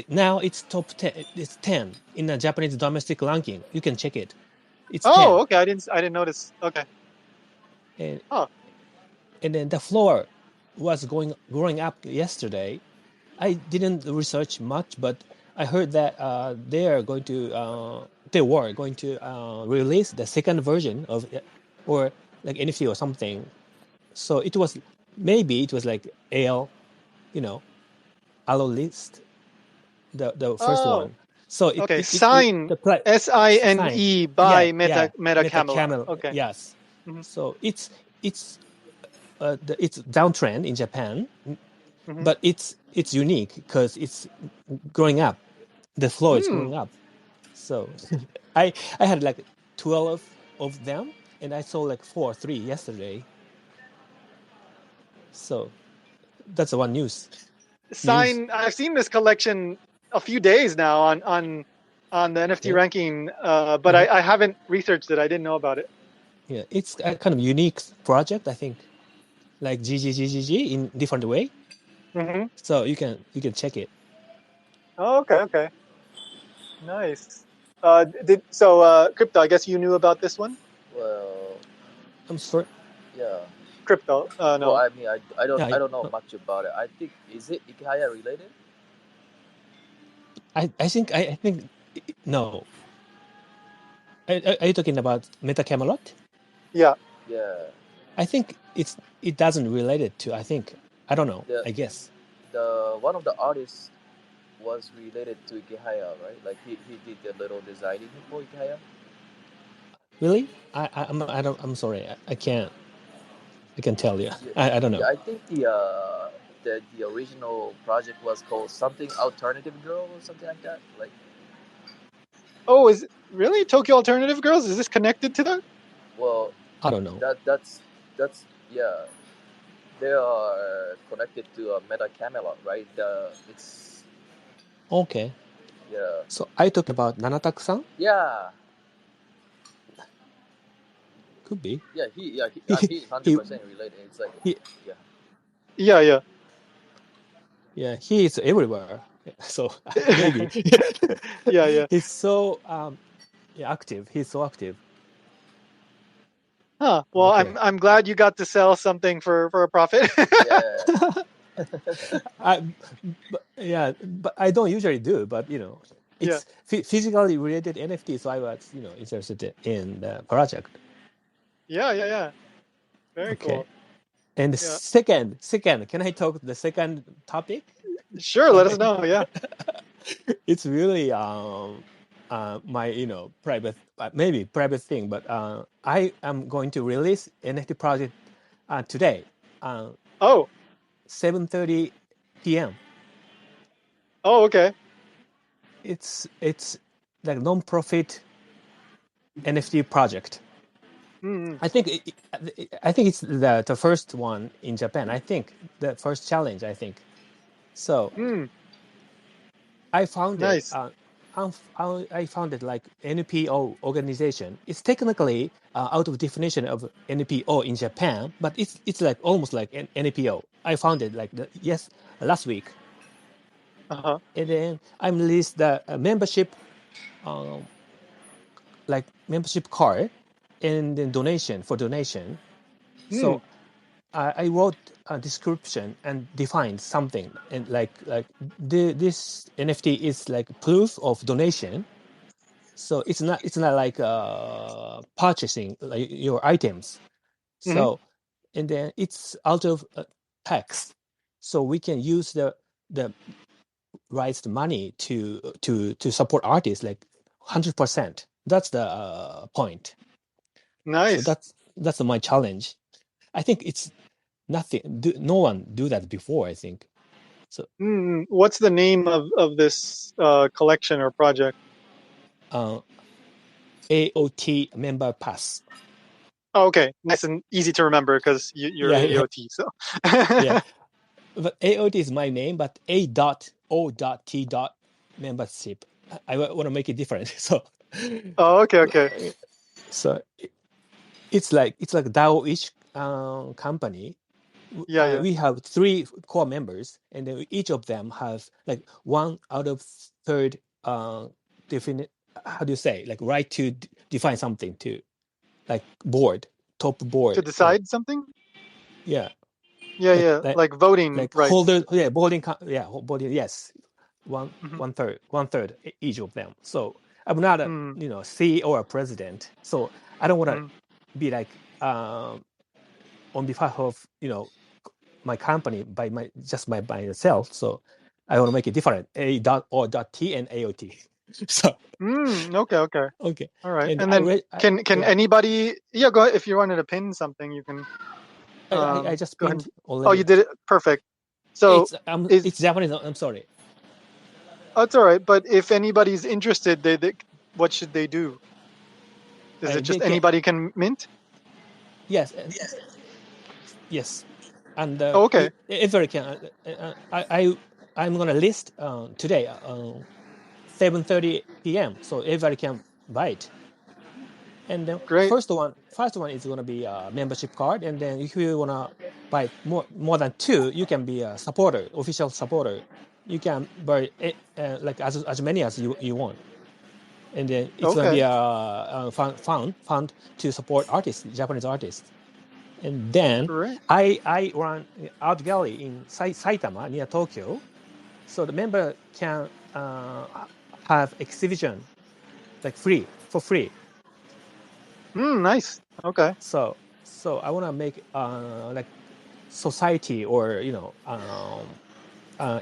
[SPEAKER 3] now it's top 10. It's 10 in the Japanese domestic ranking. You can check it. It's 10.
[SPEAKER 1] Oh. Okay. I didn't notice. Okay.
[SPEAKER 3] And
[SPEAKER 1] Huh.
[SPEAKER 3] and then the floor was growing up yesterday. I didn't research much, but I heard that they were going to release the second version of or like NFT or something. So it was like AL, you know, Allo list, the first
[SPEAKER 1] Oh.
[SPEAKER 3] one. So
[SPEAKER 1] Okay.
[SPEAKER 3] it
[SPEAKER 1] Sign
[SPEAKER 3] the play sign.
[SPEAKER 1] SINE
[SPEAKER 3] Yeah,
[SPEAKER 1] by
[SPEAKER 3] yeah.
[SPEAKER 1] Meta
[SPEAKER 3] Meta
[SPEAKER 1] Camelot.
[SPEAKER 3] Camel.
[SPEAKER 1] Okay.
[SPEAKER 3] Yes.
[SPEAKER 1] Hmm.
[SPEAKER 3] So it's it's downtrend in Japan,
[SPEAKER 1] Hmm.
[SPEAKER 3] but it's unique because it's growing up. The flow is
[SPEAKER 1] Hmm.
[SPEAKER 3] growing up. So I had like 12 of them, and I saw like 3 yesterday. So that's the one news.
[SPEAKER 1] Sign. I've seen this collection a few days now on the NFT
[SPEAKER 3] Yeah.
[SPEAKER 1] ranking, but
[SPEAKER 3] Mhm.
[SPEAKER 1] I haven't researched it. I didn't know about it.
[SPEAKER 3] Yeah, it's a kind of unique project, I think, like GGGGG in different way.
[SPEAKER 1] Hmm.
[SPEAKER 3] So you can check it.
[SPEAKER 1] Oh, okay. Okay. Nice. Crypto? I guess you knew about this one.
[SPEAKER 2] well,
[SPEAKER 3] I'm sorry.
[SPEAKER 2] yeah.
[SPEAKER 1] Crypto.
[SPEAKER 2] Well,
[SPEAKER 1] No.
[SPEAKER 2] I mean,
[SPEAKER 3] Yeah,
[SPEAKER 2] I don't know much about it. I think is it Ikehaya related?
[SPEAKER 3] I think no. Are you talking about Meta Camelot?
[SPEAKER 1] Yeah.
[SPEAKER 2] Yeah.
[SPEAKER 3] I think it doesn't relate it to. I don't know.
[SPEAKER 2] The
[SPEAKER 3] I guess.
[SPEAKER 2] the one of the artists was related to Ikehaya, right? Like he did the little designing for Ikehaya.
[SPEAKER 3] Really? I'm sorry. I can't. I can tell you.
[SPEAKER 2] Yeah,
[SPEAKER 3] I don't
[SPEAKER 2] yeah.
[SPEAKER 3] know.
[SPEAKER 2] I think the original project was called something Alternative Girl or something like that. Like,
[SPEAKER 1] Oh, is it really Tokyo Alternative Girls? Is this connected to that?
[SPEAKER 2] well,
[SPEAKER 3] I don't know.
[SPEAKER 2] that's yeah. They are connected to a Meta Camelot, right? It's
[SPEAKER 3] Okay.
[SPEAKER 2] yeah,
[SPEAKER 3] So I talked about Nanataku-san.
[SPEAKER 2] yeah,
[SPEAKER 3] could be.
[SPEAKER 2] Yeah, he 100% related. It's like
[SPEAKER 3] he
[SPEAKER 1] Yeah.
[SPEAKER 3] he is everywhere. So maybe
[SPEAKER 1] Yeah.
[SPEAKER 3] he's so active. He's so active.
[SPEAKER 1] Huh. Well,
[SPEAKER 3] Okay.
[SPEAKER 1] I'm glad you got to sell something for a profit.
[SPEAKER 2] yeah.
[SPEAKER 3] But I don't usually do. But
[SPEAKER 1] Yeah.
[SPEAKER 3] it's physically related NFT, so I was interested in the project.
[SPEAKER 1] Yeah. Very
[SPEAKER 3] Okay.
[SPEAKER 1] cool.
[SPEAKER 3] And
[SPEAKER 1] Yeah.
[SPEAKER 3] second, can I talk the second topic?
[SPEAKER 1] Sure. Let us know. Yeah.
[SPEAKER 3] It's really my private maybe private thing, but I am going to release NFT project today,
[SPEAKER 1] Oh.
[SPEAKER 3] 7:30 p.m.
[SPEAKER 1] Okay.
[SPEAKER 3] It's like non-profit NFT project.
[SPEAKER 1] Mm.
[SPEAKER 3] I think I think it's the first one in Japan. I think the first challenge. I think so.
[SPEAKER 1] Mm.
[SPEAKER 3] I found it.
[SPEAKER 1] Nice.
[SPEAKER 3] I found it like NPO organization. It's technically out of definition of NPO in Japan, but it's like almost like an NPO. I found it like last week,
[SPEAKER 1] Uh-huh.
[SPEAKER 3] and then I released the membership, like membership card, and then donation.
[SPEAKER 1] Mm.
[SPEAKER 3] So I wrote a description and defined something, and this NFT is like proof of donation. So it's not like purchasing like your items.
[SPEAKER 1] Mm-hmm.
[SPEAKER 3] So and then it's out of tax, so we can use the raised money to support artists like 100%. That's the point. So
[SPEAKER 1] Nice.
[SPEAKER 3] that's my challenge. I think it's nothing. No one do that before. I think so.
[SPEAKER 1] What's the name of this collection or project?
[SPEAKER 3] AOT member pass.
[SPEAKER 1] Oh, okay. Nice and easy to remember because you're
[SPEAKER 3] Yeah,
[SPEAKER 1] AOT. So.
[SPEAKER 3] yeah. But AOT is my name, but A.O.T. membership. I want to make it different. So,
[SPEAKER 1] Oh, okay.
[SPEAKER 3] so it's like DAO-ish company.
[SPEAKER 1] Yeah.
[SPEAKER 3] We have 3 core members, and then each of them has like 1 out of third definite. How do you say, like, right to define something to like top
[SPEAKER 1] To
[SPEAKER 3] board. So
[SPEAKER 1] decide something?
[SPEAKER 3] yeah,
[SPEAKER 1] Yeah.
[SPEAKER 3] like
[SPEAKER 1] Like voting rights.
[SPEAKER 3] holder, voting, yes,
[SPEAKER 1] Mm-hmm.
[SPEAKER 3] one third each of them. So I'm not a
[SPEAKER 1] Mm-hmm.
[SPEAKER 3] CEO or a president, so I don't want to
[SPEAKER 1] Mm-hmm.
[SPEAKER 3] be like on behalf of my company by myself. So I want to make it different. A.O.T and AOT. So
[SPEAKER 1] Okay.
[SPEAKER 3] okay,
[SPEAKER 1] All right.
[SPEAKER 3] and
[SPEAKER 1] And then can
[SPEAKER 3] yeah,
[SPEAKER 1] anybody? Yeah, go ahead. If you wanted to pin something, you can
[SPEAKER 3] I just
[SPEAKER 1] go ahead.
[SPEAKER 3] pinned
[SPEAKER 1] Oh, you
[SPEAKER 3] already.
[SPEAKER 1] did it. Perfect. So is
[SPEAKER 3] It's Japanese. I'm sorry.
[SPEAKER 1] oh, it's all right. But if anybody's interested, what should they do? Is it
[SPEAKER 3] They
[SPEAKER 1] just
[SPEAKER 3] can,
[SPEAKER 1] anybody can mint?
[SPEAKER 3] yes, yes, and
[SPEAKER 1] Oh, okay.
[SPEAKER 3] everybody can. I'm gonna list today 7:30 p.m. so everybody can buy it. And then
[SPEAKER 1] Great.
[SPEAKER 3] first one is gonna be a membership card, and then if you wanna buy more than 2, you can be a supporter, official supporter. You can buy like as many as you want, and then it's gonna be
[SPEAKER 1] Okay.
[SPEAKER 3] a fund to support artists, Japanese artists. And then
[SPEAKER 1] Great.
[SPEAKER 3] I run art gallery in Saitama near Tokyo, so the member can have exhibition like for free.
[SPEAKER 1] Nice. Okay.
[SPEAKER 3] So I want to make like society or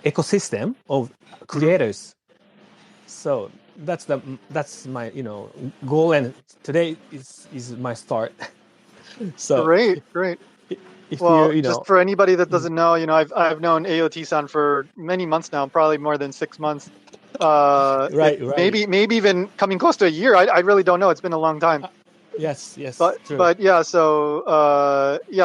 [SPEAKER 3] ecosystem of
[SPEAKER 1] Mm-hmm.
[SPEAKER 3] creators. So that's my goal, and today is my start. So
[SPEAKER 1] Great.
[SPEAKER 3] if
[SPEAKER 1] Well, just for anybody that doesn't know, I've known AOT-san for many months now, probably more than 6 months. It
[SPEAKER 3] right,
[SPEAKER 1] maybe even coming close to a year. I really don't know. It's been a long time.
[SPEAKER 3] yes,
[SPEAKER 1] But
[SPEAKER 3] true.
[SPEAKER 1] yeah, so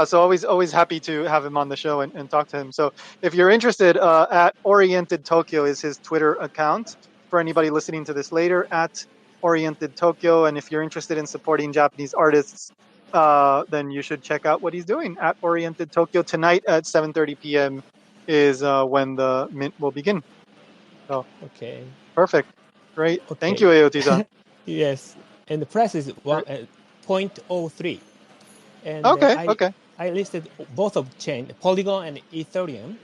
[SPEAKER 1] so always happy to have him on the show and talk to him. So if you're interested, at Oriented Tokyo is his Twitter account. For anybody listening to this later, at Oriented Tokyo, and if you're interested in supporting Japanese artists, then you should check out what he's doing at Oriented Tokyo tonight at 7:30 p.m. is when the mint will begin. So
[SPEAKER 3] Okay.
[SPEAKER 1] perfect, great.
[SPEAKER 3] Okay.
[SPEAKER 1] Thank you, AOT-san.
[SPEAKER 3] Yes, and the price is
[SPEAKER 1] Great.
[SPEAKER 3] 0.03, and
[SPEAKER 1] Okay.
[SPEAKER 3] I listed both of chain, Polygon and Ethereum,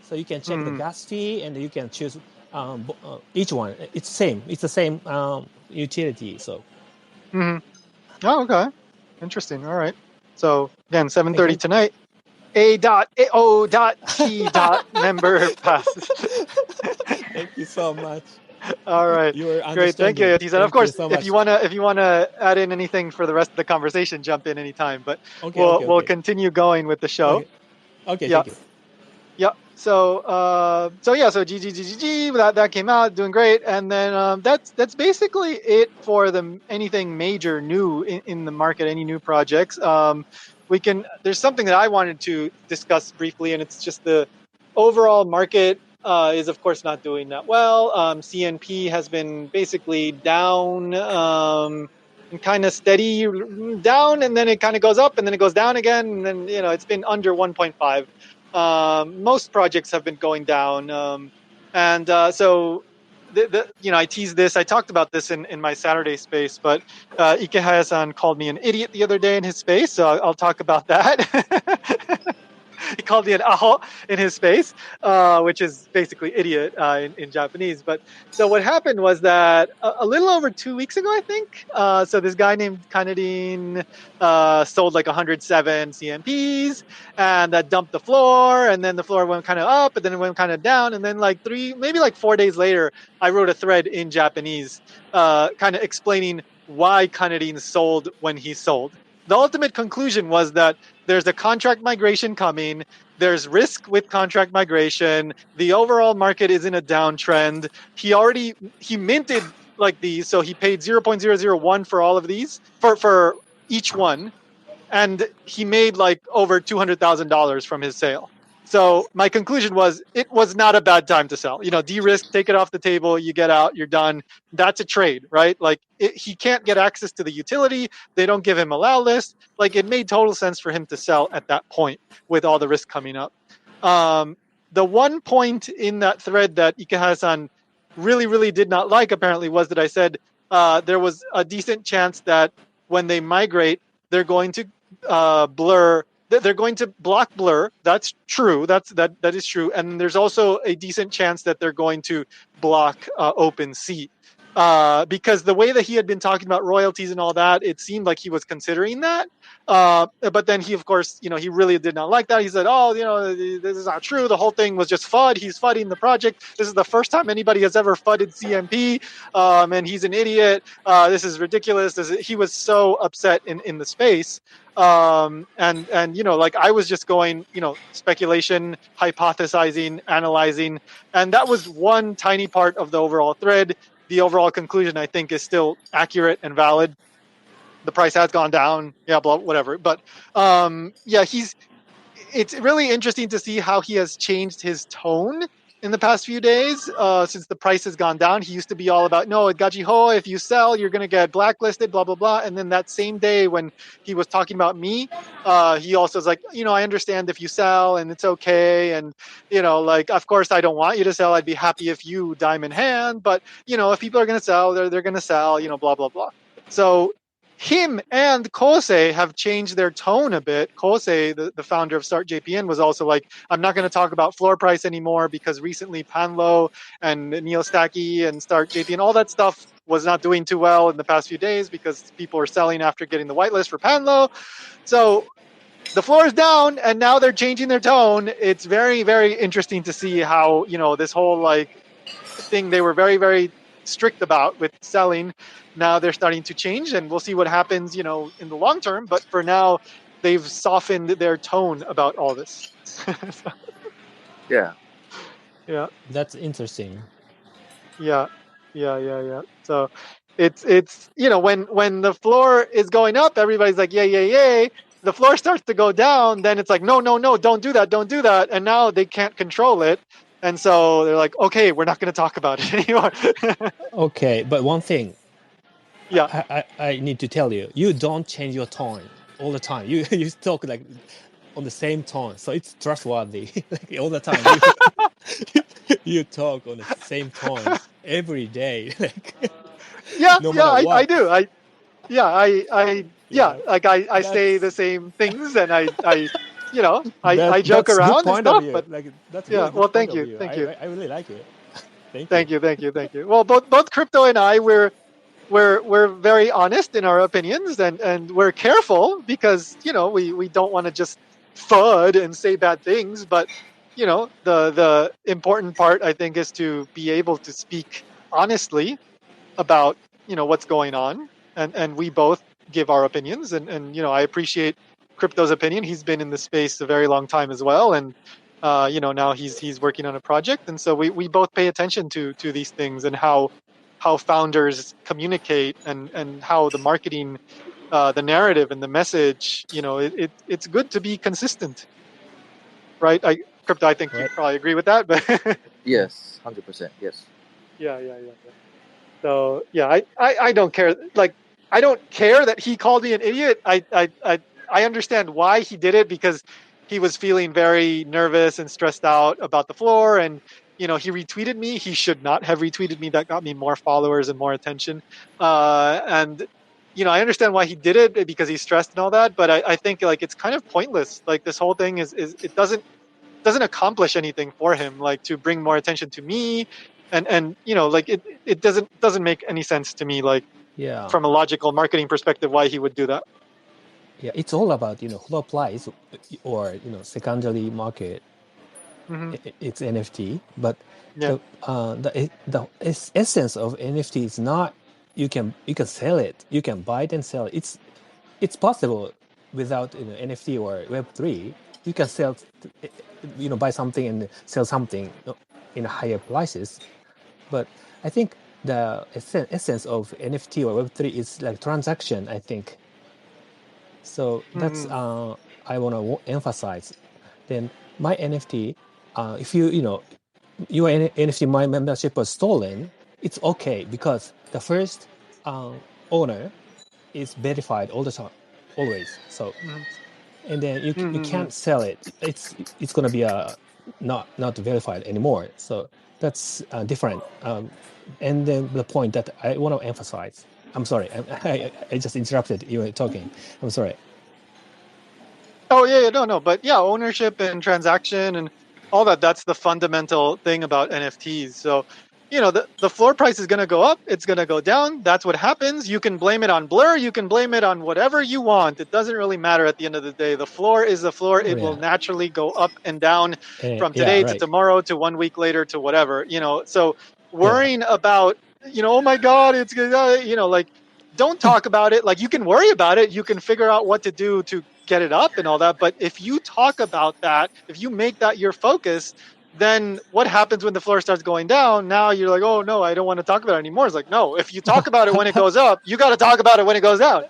[SPEAKER 3] so you can check the
[SPEAKER 1] Mhm.
[SPEAKER 3] gas fee and you can choose each one. It's same. It's the same utility. So
[SPEAKER 1] Oh, okay. Interesting. All right. So again, 7:30
[SPEAKER 3] thank
[SPEAKER 1] tonight. A.O.T.member passes.
[SPEAKER 3] thank you so much.
[SPEAKER 1] All right.
[SPEAKER 3] You are
[SPEAKER 1] Great. Thank you,
[SPEAKER 3] understanding.
[SPEAKER 1] AOT-san. Of
[SPEAKER 3] Thank you
[SPEAKER 1] course,
[SPEAKER 3] so
[SPEAKER 1] if
[SPEAKER 3] much.
[SPEAKER 1] you wanna add in anything for the rest of the conversation, jump in anytime. But
[SPEAKER 3] Okay.
[SPEAKER 1] we'll continue going with the show.
[SPEAKER 3] Okay.
[SPEAKER 1] Yeah.
[SPEAKER 3] Thank you.
[SPEAKER 1] Yeah. So so GGGGG, that came out, doing great, and then that's basically it for anything major new in the market, any new projects. There's something that I wanted to discuss briefly, and it's just the overall market is of course not doing that well. CNP has been basically down. And kind of steady down, and then it kind of goes up, and then it goes down again, and then it's been under 1.5. Most projects have been going down, and so I teased this. I talked about this in my Saturday space, but Ikehaya-san called me an idiot the other day in his space, so I'll talk about that. He called me an aho in his space, which is basically idiot in Japanese. But so what happened was that a little over 2 weeks ago, I think. So this guy named Kanedin sold like 107 CMPs, and that dumped the floor, and then the floor went kind of up, and then it went kind of down, and then like 4 days later, I wrote a thread in Japanese, kind of explaining why Kanedin sold when he sold. The ultimate conclusion was that there's a contract migration coming. There's risk with contract migration. The overall market is in a downtrend. He minted like these, so he paid 0.001 for all of these for each one, and he made like over $200,000 from his sale. So my conclusion was it was not a bad time to sell. De-risk, take it off the table, you get out, you're done. That's a trade, right? Like he can't get access to the utility. They don't give him allow list. Like it made total sense for him to sell at that point with all the risk coming up. The one point in that thread that Ikehaya-san really, really did not like apparently was that I said there was a decent chance that when they migrate, they're going to blur. They're going to block blur. That's true. That is true. And there's also a decent chance that they're going to block OpenSea. Because the way that he had been talking about royalties and all that, it seemed like he was considering that. But then he, of course, he really did not like that. He said, "Oh, this is not true. The whole thing was just FUD. He's fudding the project. This is the first time anybody has ever fudded CMP, and he's an idiot. This is ridiculous." He was so upset in the space. And like I was just going, speculation, hypothesizing, analyzing, and that was one tiny part of the overall thread. The overall conclusion, I think, is still accurate and valid. The price has gone down, whatever. But it's really interesting to see how he has changed his tone in the past few days since the price has gone down. He used to be all about, no, at Gajiho, if you sell, you're going to get blacklisted, blah, blah, blah. And then that same day when he was talking about me, he also was like, I understand if you sell and it's okay. And, like, of course, I don't want you to sell. I'd be happy if you diamond hand. But, if people are going to sell, they're going to sell, blah, blah, blah. So him and Kosei have changed their tone a bit. Kosei, the founder of Start JPN, was also like, I'm not going to talk about floor price anymore because recently Panlo and Neostacky and Start JPN, all that stuff was not doing too well in the past few days because people were selling after getting the whitelist for Panlo. So the floor is down and now they're changing their tone. It's very, very interesting to see how, this whole like thing they were very, very strict about with selling, now they're starting to change, and we'll see what happens in the long term. But for now, they've softened their tone about all this.
[SPEAKER 2] Yeah.
[SPEAKER 3] That's interesting.
[SPEAKER 1] Yeah. So it's when the floor is going up, everybody's like yay. The floor starts to go down, then it's like no, don't do that, and now they can't control it. And so they're like, okay, we're not going to talk about it anymore.
[SPEAKER 3] Okay, but one thing
[SPEAKER 1] Yeah.
[SPEAKER 3] I need to tell you, you don't change your tone all the time. You talk like on the same tone, so it's trustworthy. Like all the time, you talk on the same tone every day, like
[SPEAKER 1] Yeah,
[SPEAKER 3] no
[SPEAKER 1] yeah,
[SPEAKER 3] matter
[SPEAKER 1] I
[SPEAKER 3] what.
[SPEAKER 1] do. Yeah,
[SPEAKER 3] Yeah,
[SPEAKER 1] like I say the
[SPEAKER 3] that's
[SPEAKER 1] same things, and I joke
[SPEAKER 3] that's good
[SPEAKER 1] around and
[SPEAKER 3] point of
[SPEAKER 1] stuff.
[SPEAKER 3] view.
[SPEAKER 1] But
[SPEAKER 3] Like that's
[SPEAKER 1] yeah,
[SPEAKER 3] really good
[SPEAKER 1] well,
[SPEAKER 3] point
[SPEAKER 1] thank
[SPEAKER 3] of
[SPEAKER 1] you,
[SPEAKER 3] view.
[SPEAKER 1] thank you,
[SPEAKER 3] I really like it. Thank you.
[SPEAKER 1] thank you, thank you, thank you. Well, both crypto and I, we're very honest in our opinions, and we're careful because we don't want to just FUD and say bad things. But the important part, I think, is to be able to speak honestly about what's going on, and we both give our opinions, and I appreciate Crypto's opinion. He's been in the space a very long time as well, and now he's working on a project, and so we both pay attention to these things, and how founders communicate, and how the marketing, the narrative and the message, it's good to be consistent, right? Crypto, I think you
[SPEAKER 3] Right.
[SPEAKER 1] probably agree with that. But
[SPEAKER 2] Yes, 100%. Yes.
[SPEAKER 1] yeah. So yeah, I don't care. Like, I don't care that he called me an idiot. I understand why he did it, because he was feeling very nervous and stressed out about the floor, and he retweeted me. He should not have retweeted me. That got me more followers and more attention. And I understand why he did it, because he's stressed and all that. But I think, like, it's kind of pointless. Like, this whole thing is it doesn't accomplish anything for him, like, to bring more attention to me, and like, it doesn't make any sense to me, like,
[SPEAKER 3] Yeah.
[SPEAKER 1] from a logical marketing perspective, why he would do that.
[SPEAKER 3] Yeah. It's all about floor price or secondary market.
[SPEAKER 1] Hmm.
[SPEAKER 3] It's NFT, but
[SPEAKER 1] Yeah.
[SPEAKER 3] the essence of NFT is not you can sell it, you can buy it and sell it. It's possible without NFT or Web3. You can sell, buy something and sell something in higher prices. But I think the essence of NFT or Web3 is like transaction, I think. So that's
[SPEAKER 1] Hmm.
[SPEAKER 3] I want to emphasize. Then my NFT, if your NFT my membership was stolen, it's okay because the first owner is verified all the time, always. So
[SPEAKER 1] Hmm.
[SPEAKER 3] and then you
[SPEAKER 1] Hmm.
[SPEAKER 3] can't sell it. It's gonna be not verified anymore. So that's different. And then the point that I want to emphasize. I'm sorry, I just interrupted you were talking. I'm sorry.
[SPEAKER 1] Oh yeah, no, but yeah, ownership and transaction and all that, that's the fundamental thing about NFTs. So, the floor price is going to go up, it's going to go down. That's what happens. You can blame it on Blur, you can blame it on whatever you want. It doesn't really matter at the end of the day. The floor is the floor.
[SPEAKER 3] Oh
[SPEAKER 1] It will
[SPEAKER 3] yeah,
[SPEAKER 1] naturally go up and down from
[SPEAKER 3] yeah,
[SPEAKER 1] today to
[SPEAKER 3] right.
[SPEAKER 1] tomorrow to 1 week later to whatever. So
[SPEAKER 3] Yeah,
[SPEAKER 1] worrying about, oh my god, it's good, like, don't talk about it. Like, you can worry about it, you can figure out what to do to get it up and all that. But if you talk about that, if you make that your focus, then what happens when the floor starts going down? Now you're like, oh no, I don't want to talk about it anymore. It's like, no, if you talk about it when it goes up, you got to talk about it when it goes down.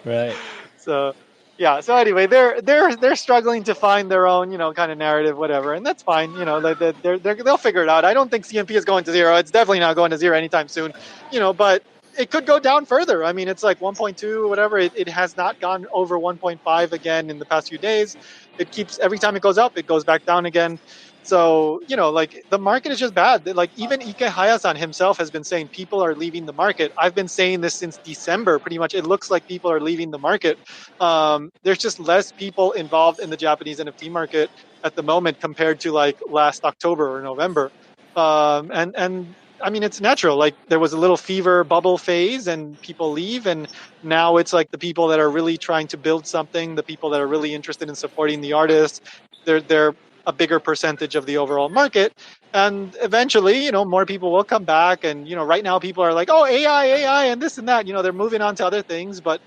[SPEAKER 3] right.
[SPEAKER 1] So yeah. So anyway, they're struggling to find their own, kind of narrative, whatever, and that's fine. They'll figure it out. I don't think CMP is going to zero. It's definitely not going to zero anytime soon. But it could go down further. I mean, it's like 1.2 or whatever. It has not gone over 1.5 again in the past few days. It keeps, every time it goes up, it goes back down again. So, like, the market is just bad. Like, even Ike Hayasan himself has been saying people are leaving the market. I've been saying this since December, pretty much. It looks like people are leaving the market. There's just less people involved in the Japanese NFT market at the moment compared to, like, last October or November. And I mean, it's natural. Like, there was a little fever bubble phase and people leave. And now it's like the people that are really trying to build something, the people that are really interested in supporting the artists, they're a bigger percentage of the overall market. And eventually, more people will come back. And, right now people are like, oh, AI, and this and that. They're moving on to other things. But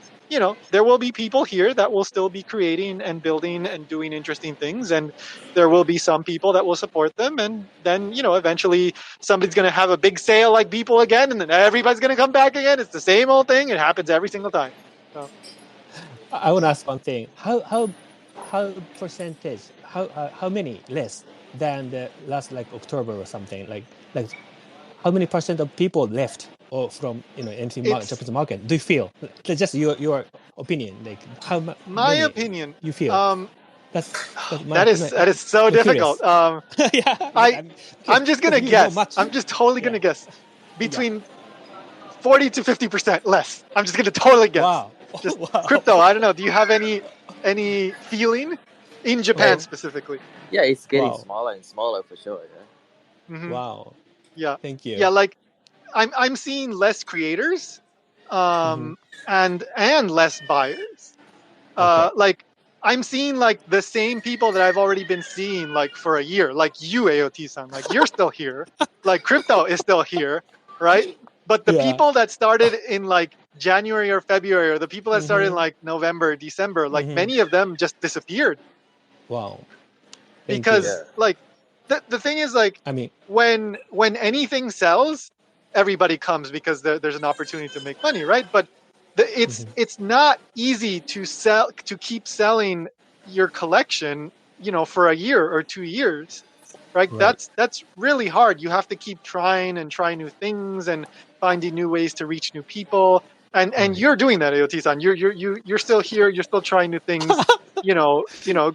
[SPEAKER 1] there will be people here that will still be creating and building and doing interesting things. And there will be some people that will support them. And then, eventually somebody's going to have a big sale like Beeple again. And then everybody's going to come back again. It's the same old thing. It happens every single time. So,
[SPEAKER 3] I want to ask one thing. How percentage? How many less than the last like October or something? Like how many percent of people left or from NFT
[SPEAKER 1] It's
[SPEAKER 3] Japanese market do you feel? That's just your opinion. Like how
[SPEAKER 1] my
[SPEAKER 3] many
[SPEAKER 1] opinion.
[SPEAKER 3] you feel? That's my
[SPEAKER 1] That is so
[SPEAKER 3] I'm
[SPEAKER 1] difficult.
[SPEAKER 3] curious. Yeah, because
[SPEAKER 1] I'm just
[SPEAKER 3] because
[SPEAKER 1] gonna
[SPEAKER 3] you know
[SPEAKER 1] guess.
[SPEAKER 3] much.
[SPEAKER 1] I'm just totally
[SPEAKER 3] Yeah,
[SPEAKER 1] gonna guess
[SPEAKER 3] yeah.
[SPEAKER 1] between 40 to 50% less. I'm just gonna totally guess.
[SPEAKER 3] Wow,
[SPEAKER 1] Just
[SPEAKER 3] wow.
[SPEAKER 1] crypto. I don't know. Do you have any feeling in Japan
[SPEAKER 2] Oh,
[SPEAKER 1] specifically?
[SPEAKER 2] yeah, it's getting
[SPEAKER 3] Wow,
[SPEAKER 2] smaller and smaller for sure.
[SPEAKER 1] Hmm.
[SPEAKER 3] wow.
[SPEAKER 1] Yeah,
[SPEAKER 3] Thank
[SPEAKER 1] yeah.
[SPEAKER 3] you.
[SPEAKER 1] Like I'm seeing less creators,
[SPEAKER 3] Hmm.
[SPEAKER 1] um, and less buyers.
[SPEAKER 3] Okay.
[SPEAKER 1] Like I'm seeing like the same people that I've already been seeing like for a year, like you, AOT-san, like you're still here, like crypto is still here, right? But the
[SPEAKER 3] Yeah.
[SPEAKER 1] people that started in like January or February, or the people that started in
[SPEAKER 3] Mm-hmm.
[SPEAKER 1] like November, December, like
[SPEAKER 3] Mm-hmm.
[SPEAKER 1] many of them just disappeared
[SPEAKER 3] Wow. Thank you.
[SPEAKER 1] because
[SPEAKER 2] Yeah.
[SPEAKER 1] like the thing is like
[SPEAKER 3] I mean,
[SPEAKER 1] when anything sells, everybody comes because there's an opportunity to make money, right? But
[SPEAKER 3] mhm,
[SPEAKER 1] it's not easy to sell to keep selling your collection, for a year or 2 years, right?
[SPEAKER 3] right.
[SPEAKER 1] That's really hard. You have to keep trying and try new things and finding new ways to reach new people. And
[SPEAKER 3] Right.
[SPEAKER 1] you're doing that, AOT-san. You're still here. You're still trying new things.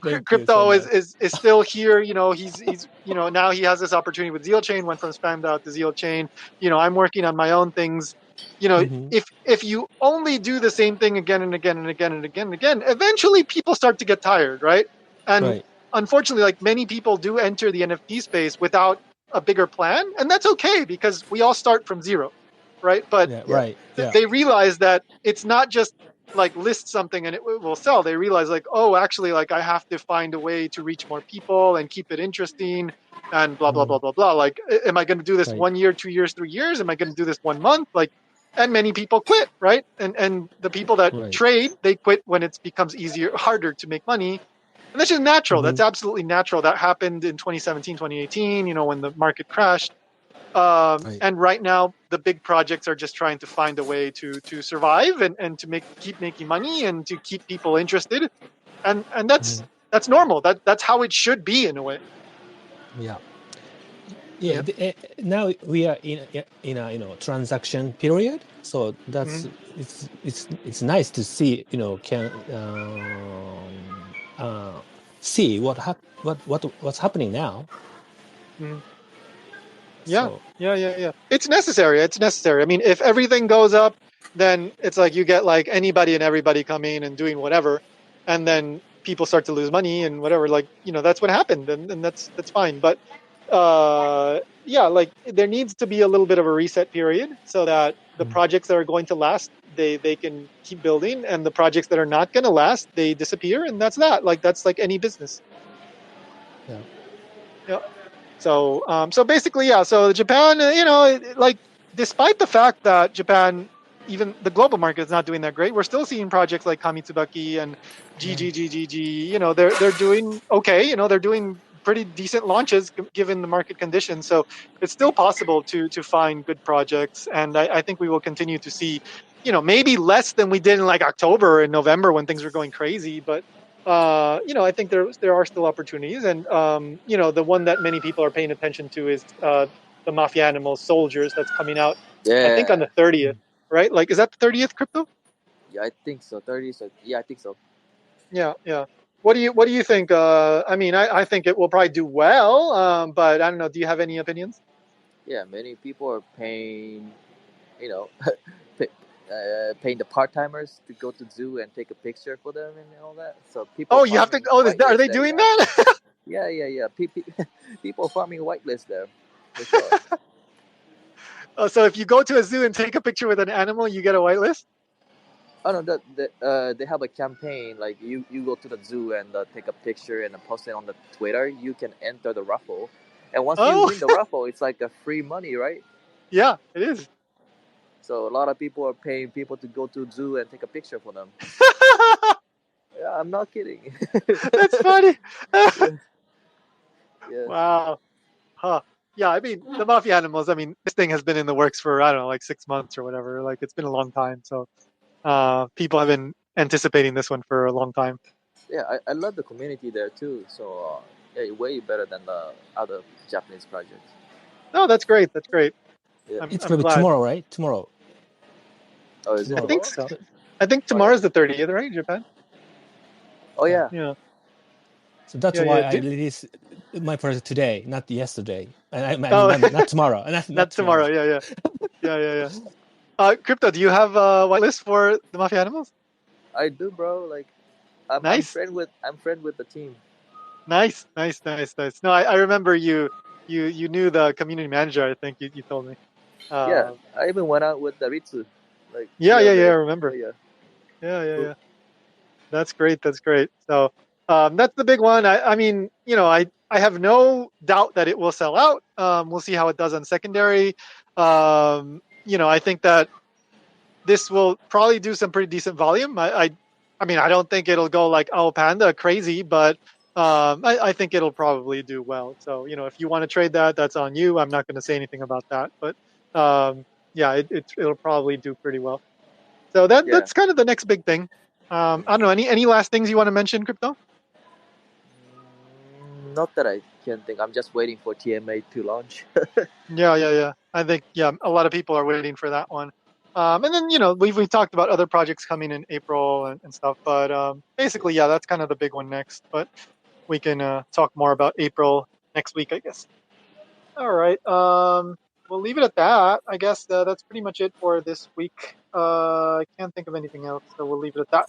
[SPEAKER 3] Thank you so
[SPEAKER 1] Crypto
[SPEAKER 3] much.
[SPEAKER 1] is still here. He's now he has this opportunity with Zeal Chain. Went from spammed out to Zeal Chain. I'm working on my own things.
[SPEAKER 3] Hmm.
[SPEAKER 1] If you only do the same thing again and again and again and again and again, eventually people start to get tired, right? And
[SPEAKER 3] Right.
[SPEAKER 1] unfortunately, like many people do enter the NFT space without a bigger plan, and that's okay because we all start from zero, right? But
[SPEAKER 3] Yeah.
[SPEAKER 2] Yeah.
[SPEAKER 3] Right. Yeah.
[SPEAKER 1] they realize that it's not just like list something and it will sell. They realize like, oh, actually, like I have to find a way to reach more people and keep it interesting and blah blah
[SPEAKER 3] Hmm.
[SPEAKER 1] blah blah blah. Like, am I going to do this
[SPEAKER 3] Right.
[SPEAKER 1] 1 year, 2 years, 3 years? Am I going to do this 1 month? Like, and many people quit, right? And the people that
[SPEAKER 3] Right.
[SPEAKER 1] trade, they quit when it becomes easier, harder to make money. And that's just natural.
[SPEAKER 3] Hmm.
[SPEAKER 1] That's absolutely natural. That happened in 2017, 2018, when the market crashed.
[SPEAKER 3] Right.
[SPEAKER 1] And right now, the big projects are just trying to find a way to survive and to keep making money and to keep people interested. And
[SPEAKER 3] Hmm.
[SPEAKER 1] that's normal. That's how it should be in a way.
[SPEAKER 3] Yeah. Yeah.
[SPEAKER 1] Yeah.
[SPEAKER 3] Now we are in a transaction period, so
[SPEAKER 1] Mhm.
[SPEAKER 3] that's it's nice to see can see what's happening now.
[SPEAKER 1] Mhm. Yeah.
[SPEAKER 3] So
[SPEAKER 1] Yeah. Yeah. Yeah. It's necessary. It's necessary. I mean, if everything goes up, then it's like you get like anybody and everybody coming and doing whatever, and then people start to lose money and whatever. Like that's what happened, and that's fine. But yeah, like there needs to be a little bit of a reset period so that the
[SPEAKER 3] mm,
[SPEAKER 1] projects that are going to last, they can keep building, and the projects that are not going to last, they disappear, and that's that. Like that's like any business.
[SPEAKER 3] yeah.
[SPEAKER 1] Yeah. So basically, yeah. So Japan, like despite the fact that Japan, even the global market is not doing that great, we're still seeing projects like Kamitsubaki and
[SPEAKER 3] Yeah.
[SPEAKER 1] GGGGG. They're doing okay. They're doing pretty decent launches given the market conditions. So it's still possible to find good projects, and I think we will continue to see, maybe less than we did in like October and November when things were going crazy, but I think there are still opportunities, and the one that many people are paying attention to is the Mafia Animals Soldiers that's coming out, I think on
[SPEAKER 2] Yeah.
[SPEAKER 1] the 30th,
[SPEAKER 3] Mm.
[SPEAKER 1] right? Like, is that the 30th crypto?
[SPEAKER 2] Yeah, I think so. 30. So yeah, I think so.
[SPEAKER 1] Yeah, yeah. What do you think? I mean, I think it will probably do well, but I don't know. Do you have any opinions?
[SPEAKER 2] Yeah, many people are paying, you know, pay, paying the part timers to go to zoo and take a picture for them and all that. So people
[SPEAKER 1] Oh, you have to.
[SPEAKER 2] farming
[SPEAKER 1] Oh, are
[SPEAKER 2] whitelist
[SPEAKER 1] they
[SPEAKER 2] there.
[SPEAKER 1] doing
[SPEAKER 2] Yeah,
[SPEAKER 1] that?
[SPEAKER 2] yeah. People farming whitelist there, for sure.
[SPEAKER 1] Oh, so if you go to a zoo and take a picture with an animal, you get a whitelist.
[SPEAKER 2] Oh no, they have a campaign like you go to the zoo and take a picture and post it on the Twitter. You can enter the raffle, and once you
[SPEAKER 1] Oh,
[SPEAKER 2] win the raffle, it's like a free money, right?
[SPEAKER 1] yeah, it is.
[SPEAKER 2] So a lot of people are paying people to go to zoo and take a picture for them. Yeah, I'm not kidding.
[SPEAKER 1] That's funny.
[SPEAKER 2] Yeah, yeah,
[SPEAKER 1] Wow. Huh. Yeah, I mean, the Mafia Animals, I mean, this thing has been in the works for, I don't know, like 6 months or whatever. Like, it's been a long time. So, people have been anticipating this one for a long time.
[SPEAKER 2] yeah. I love the community there too. So yeah, way better than the other Japanese projects.
[SPEAKER 1] No, that's great. That's great.
[SPEAKER 2] Yeah.
[SPEAKER 3] It's
[SPEAKER 1] I'm
[SPEAKER 3] gonna be
[SPEAKER 1] glad.
[SPEAKER 3] tomorrow, right? Tomorrow.
[SPEAKER 2] Oh, is it
[SPEAKER 1] I
[SPEAKER 3] Tomorrow.
[SPEAKER 1] think
[SPEAKER 2] tomorrow?
[SPEAKER 1] so. I think
[SPEAKER 2] Oh yeah.
[SPEAKER 1] tomorrow's the 30th, right? Japan.
[SPEAKER 2] Oh
[SPEAKER 3] Yeah.
[SPEAKER 2] yeah.
[SPEAKER 1] Yeah.
[SPEAKER 3] So that's
[SPEAKER 1] Yeah. Yeah.
[SPEAKER 3] why I released my project today, not yesterday. And I mean,
[SPEAKER 1] Oh,
[SPEAKER 3] not tomorrow. Not
[SPEAKER 1] not
[SPEAKER 3] tomorrow.
[SPEAKER 1] tomorrow. Yeah. Yeah. Yeah. Yeah. Yeah. Crypto, do you have a whitelist for the Mafia Animals?
[SPEAKER 2] I do, bro. Like, I'm
[SPEAKER 1] Nice.
[SPEAKER 2] friend with the team.
[SPEAKER 1] Nice. Nice. Nice. Nice. No, I remember you knew the community manager. I think you told me.
[SPEAKER 2] Yeah,
[SPEAKER 1] Uh,
[SPEAKER 2] I even went out with the Ritsu, like
[SPEAKER 1] yeah.
[SPEAKER 2] the
[SPEAKER 1] Yeah.
[SPEAKER 2] other
[SPEAKER 1] Yeah. I
[SPEAKER 2] day.
[SPEAKER 1] remember.
[SPEAKER 2] Oh yeah.
[SPEAKER 1] Yeah. Yeah.
[SPEAKER 2] Cool.
[SPEAKER 1] Yeah. That's great. That's great. So that's the big one. I mean, I have no doubt that it will sell out. We'll see how it does on secondary. I think that this will probably do some pretty decent volume. I mean, I don't think it'll go like Owl Panda crazy, but I think it'll probably do well. So, if you want to trade that, that's on you. I'm not going to say anything about that, but yeah, it'll probably do pretty well. So
[SPEAKER 2] Yeah.
[SPEAKER 1] that's kind of the next big thing. I don't know. Any last things you want to mention, crypto?
[SPEAKER 2] Not that I can think. I'm just waiting for TMA to launch.
[SPEAKER 1] Yeah, yeah, yeah. I think a lot of people are waiting for that one. And then we've talked about other projects coming in April and stuff, but basically, yeah, that's kind of the big one next. But we can talk more about April next week, I guess. All right. We'll leave it at that. I guess that's pretty much it for this week. I can't think of anything else, so we'll leave it at that.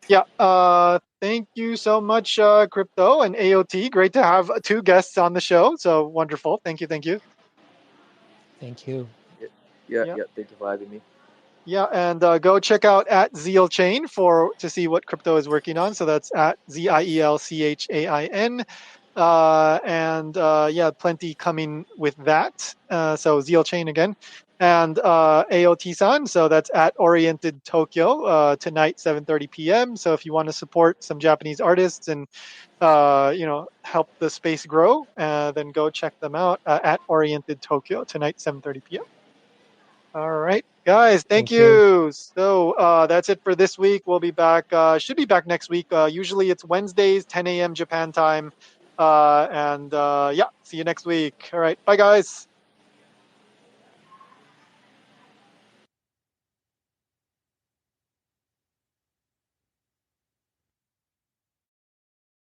[SPEAKER 1] Yeah. Thank you so much, Crypto and AOT. Great to have two guests on the show. So wonderful. Thank you. Thank you.
[SPEAKER 3] Thank you.
[SPEAKER 2] Yeah, yeah,
[SPEAKER 1] Yeah.
[SPEAKER 2] yeah. Thank you for having me.
[SPEAKER 1] Yeah, and go check out at Zeal Chain to see what crypto is working on. So that's at ZIELCHAIN. And yeah, plenty coming with that. So Zeal Chain again. And AOT-san, so that's at Oriented Tokyo tonight, 7:30 p.m. So if you want to support some Japanese artists and help the space grow, then go check them out at Oriented Tokyo tonight, 7:30 p.m. All right, guys, thank
[SPEAKER 3] Thank you.
[SPEAKER 1] you. So that's it for this week. We'll be back, should be back next week. Usually it's Wednesdays, 10 a.m. Japan time. And yeah, see you next week. All right, bye, guys.